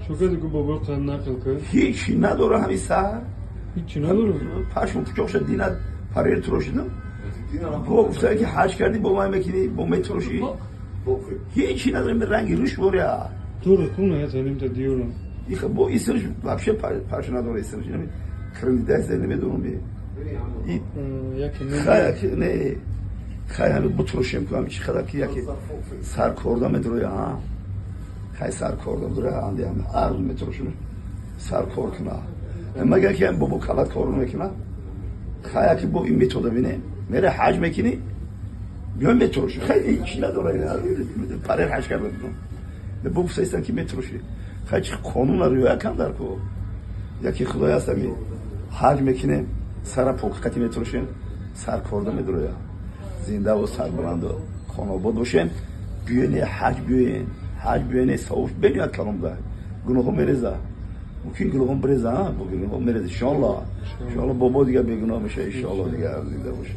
Şoka diku baba kanına kalkı. هیچی نداره همین سر Hiç ne olur? پشم تو شد دینت پریر تراشیدم گفتن که حج کردی با من بکنی با من تراشی هیچی نداریم به رنگی روش بریا Dur kuna ya senin de diyorum. bu isirş вообще parça نداره isirş yani kırmızı derslerini بدونم bir Ya ki ne? ne خیلی bu تراشیم کنم چی خدا که یکی سر کوردم درویا ها خیلی سر کوردم درویا اندی هم عرض میتراشم سر کور کنه مگر که بابا کلات کار میکنه خیلی که با این متد ببینه میره حج میکنی بیام متروش خیلی چی نداره پاره حج کردم به بو سیستم که متروشی خیلی قانون رو رعایت کن در کو یکی خدای است می حج میکنه سر پوکتی متروشین سر کورده میدرویا زنده و سر بلند و خانواده باشن بیان حج بیان صوف بنیاد کلام ده گناه میرزه ممکن گناه بریزه ها گناه میرزه ان شاء الله بابا دیگه بیگناه میشه ان شاء الله دیگه زنده باشه